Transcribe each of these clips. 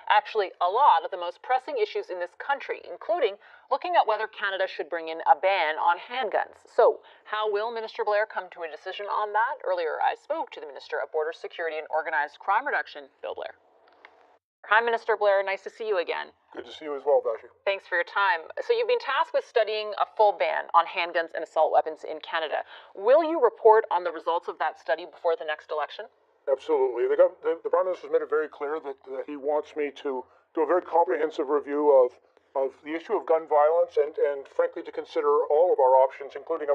actually a lot of the most pressing issues in this country, including looking at whether Canada should bring in a ban on handguns. So, how will Minister Blair come to a decision on that? Earlier, I spoke to the Minister of Border Security and Organized Crime Reduction, Bill Blair. Hi, Minister Blair. Nice to see you again. Good to see you as well, Vashi. Thanks for your time. So you've been tasked with studying a full ban on handguns and assault weapons in Canada. Will you report on the results of that study before the next election? Absolutely. The Prime Minister has made it very clear that he wants me to do a very comprehensive review of the issue of gun violence and frankly, to consider all of our options, including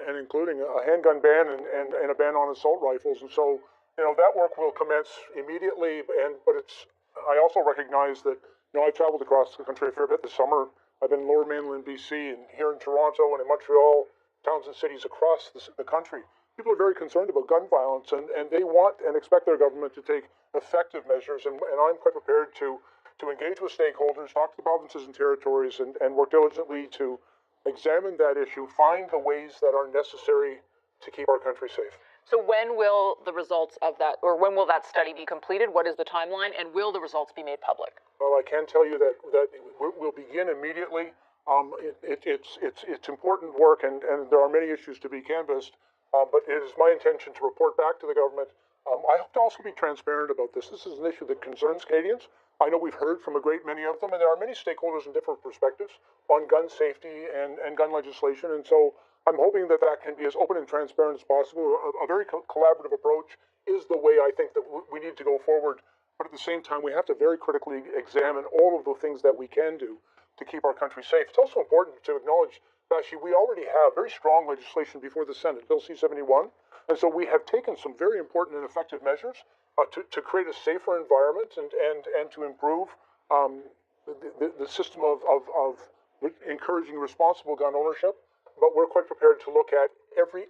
including a handgun ban and a ban on assault rifles. And so, that work will commence immediately. But I also recognize that, I've traveled across the country a fair bit this summer. I've been in Lower Mainland BC and here in Toronto and in Montreal, towns and cities across the country. People are very concerned about gun violence, and they want and expect their government to take effective measures. And I'm quite prepared to engage with stakeholders, talk to the provinces and territories, and work diligently to examine that issue, find the ways that are necessary to keep our country safe. So when will the results of that, or when will that study be completed? What is the timeline, and will the results be made public? Well, I can tell you that we'll begin immediately. It's important work, and there are many issues to be canvassed, but it is my intention to report back to the government. I hope to also be transparent about this. This is an issue that concerns Canadians. I know we've heard from a great many of them, and there are many stakeholders in different perspectives on gun safety and gun legislation, and so I'm hoping that can be as open and transparent as possible. A very collaborative approach is the way I think that we need to go forward, but at the same time, we have to very critically examine all of the things that we can do to keep our country safe. It's also important to acknowledge that actually we already have very strong legislation before the Senate, Bill C-71, and so we have taken some very important and effective measures to create a safer environment and to improve the system of encouraging responsible gun ownership. But we're quite prepared to look at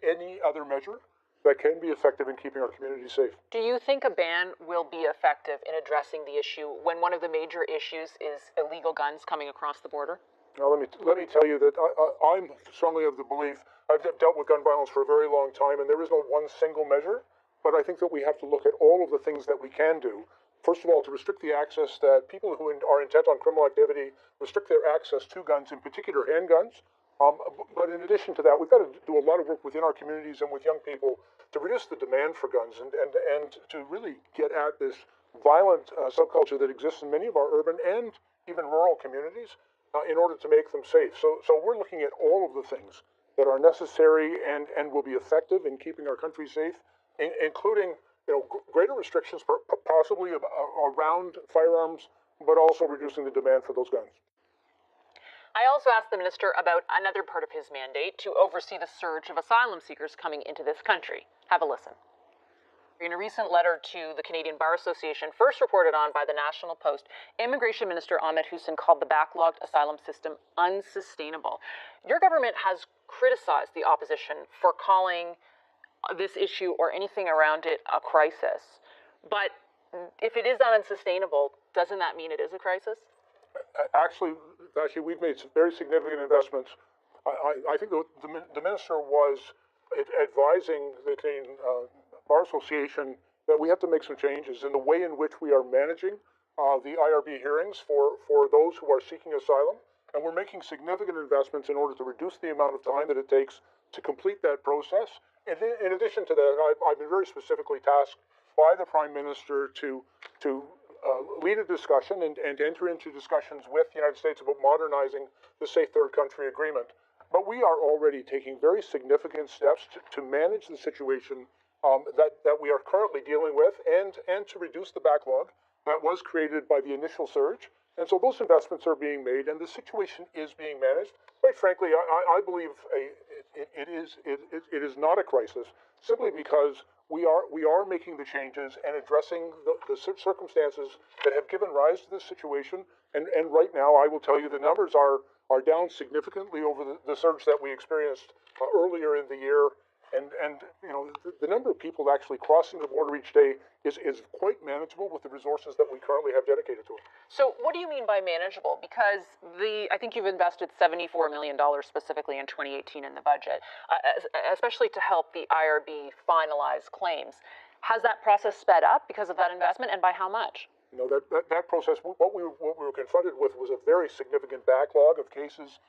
any other measure that can be effective in keeping our community safe. Do you think a ban will be effective in addressing the issue when one of the major issues is illegal guns coming across the border? Now, let me tell you that I'm strongly of the belief, I've dealt with gun violence for a very long time, and there is no one single measure, but I think that we have to look at all of the things that we can do. First of all, to restrict the access that people who are intent on criminal activity, restrict their access to guns, in particular handguns. But in addition to that, we've got to do a lot of work within our communities and with young people to reduce the demand for guns and to really get at this violent subculture that exists in many of our urban and even rural communities in order to make them safe. So we're looking at all of the things that are necessary and will be effective in keeping our country safe, including greater restrictions possibly around firearms, but also reducing the demand for those guns. I also asked the minister about another part of his mandate, to oversee the surge of asylum seekers coming into this country. Have a listen. In a recent letter to the Canadian Bar Association, first reported on by the National Post, Immigration Minister Ahmed Hussein called the backlogged asylum system unsustainable. Your government has criticized the opposition for calling this issue or anything around it a crisis. But if it is unsustainable, doesn't that mean it is a crisis? Actually, we've made some very significant investments. I think the minister was advising the Canadian Bar Association that we have to make some changes in the way in which we are managing the IRB hearings for those who are seeking asylum. And we're making significant investments in order to reduce the amount of time that it takes to complete that process. And in addition to that, I've been very specifically tasked by the Prime Minister to lead a discussion and enter into discussions with the United States about modernizing the Safe Third Country Agreement. But we are already taking very significant steps to manage the situation that we are currently dealing with and to reduce the backlog that was created by the initial surge. And so those investments are being made, and the situation is being managed. Quite frankly, I believe it is not a crisis, simply because we are making the changes and addressing the circumstances that have given rise to this situation. And right now, I will tell you the numbers are down significantly over the surge that we experienced earlier in the year. And the number of people actually crossing the border each day is quite manageable with the resources that we currently have dedicated to it. So what do you mean by manageable? Because I think you've invested $74 million specifically in 2018 in the budget, especially to help the IRB finalize claims. Has that process sped up because of that investment, and by how much? That process, what we were confronted with was a very significant backlog of cases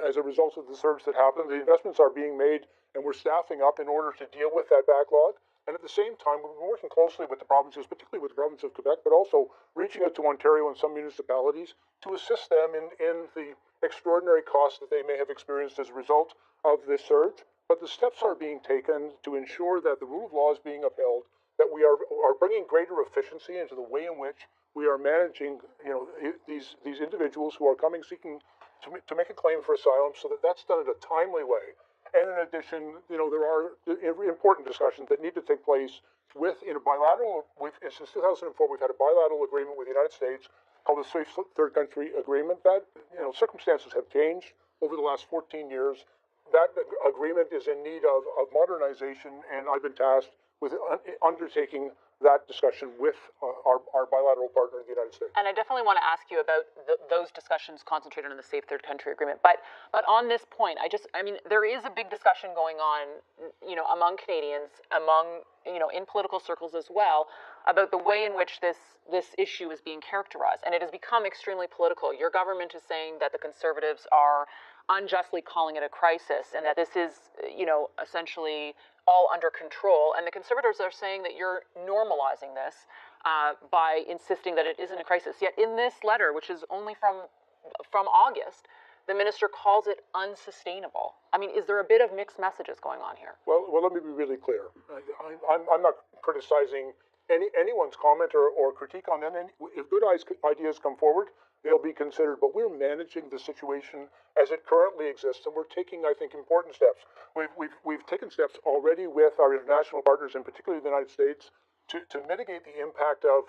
as a result of the surge that happened. The investments are being made, and we're staffing up in order to deal with that backlog. And at the same time, we've been working closely with the provinces, particularly with the province of Quebec, but also reaching out to Ontario and some municipalities to assist them in the extraordinary costs that they may have experienced as a result of this surge. But the steps are being taken to ensure that the rule of law is being upheld, that we are bringing greater efficiency into the way in which we are managing, these individuals who are coming seeking to make a claim for asylum, so that that's done in a timely way. And in addition, there are important discussions that need to take place in a bilateral. Since 2004, we've had a bilateral agreement with the United States called the Safe Third Country Agreement. That circumstances have changed over the last 14 years. That agreement is in need of modernization, and I've been tasked with undertaking that discussion with our bilateral partner in the United States. And I definitely want to ask you about those discussions concentrated on the Safe Third Country Agreement. But on this point, there is a big discussion going on, among Canadians, in political circles as well, about the way in which this issue is being characterized. And it has become extremely political. Your government is saying that the Conservatives are unjustly calling it a crisis, and that this is, essentially all under control. And the Conservatives are saying that you're normalizing this by insisting that it isn't a crisis. Yet in this letter, which is only from August, the minister calls it unsustainable. I mean, is there a bit of mixed messages going on here? Well, let me be really clear. I'm not criticizing anyone's comment or critique on them. If good ideas come forward, they'll be considered. But we're managing the situation as it currently exists, and we're taking, I think, important steps. We've taken steps already with our international partners, and particularly the United States, to mitigate the impact of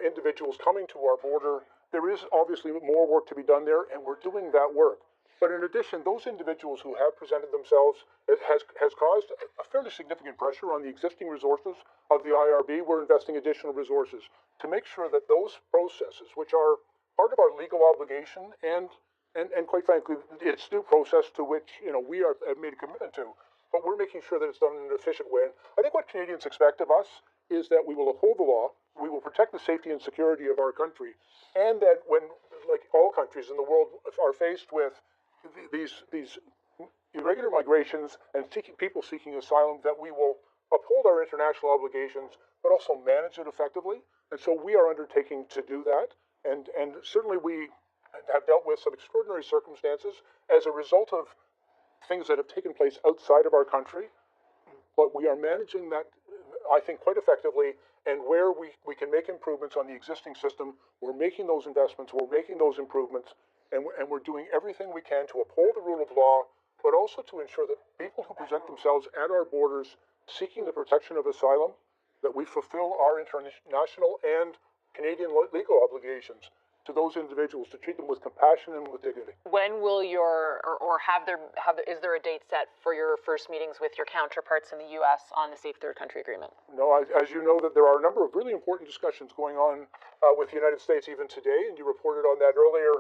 individuals coming to our border. There is obviously more work to be done there, and we're doing that work. But in addition, those individuals who have presented themselves has caused a fairly significant pressure on the existing resources of the IRB. We're investing additional resources to make sure that those processes, which are part of our legal obligation and quite frankly, it's due process to which we have made a commitment to, but we're making sure that it's done in an efficient way. And I think what Canadians expect of us is that we will uphold the law, we will protect the safety and security of our country, and that when, like all countries in the world, are faced with these irregular migrations and people seeking asylum, that we will uphold our international obligations, but also manage it effectively. And so we are undertaking to do that. And certainly we have dealt with some extraordinary circumstances as a result of things that have taken place outside of our country. But we are managing that, I think, quite effectively. And where we can make improvements on the existing system, we're making those investments, we're making those improvements, and we're doing everything we can to uphold the rule of law, but also to ensure that people who present themselves at our borders seeking the protection of asylum, that we fulfill our international and Canadian legal obligations to those individuals, to treat them with compassion and with dignity. When will is there a date set for your first meetings with your counterparts in the U.S. on the Safe Third Country Agreement? No, as you know, that there are a number of really important discussions going on with the United States even today, and you reported on that earlier.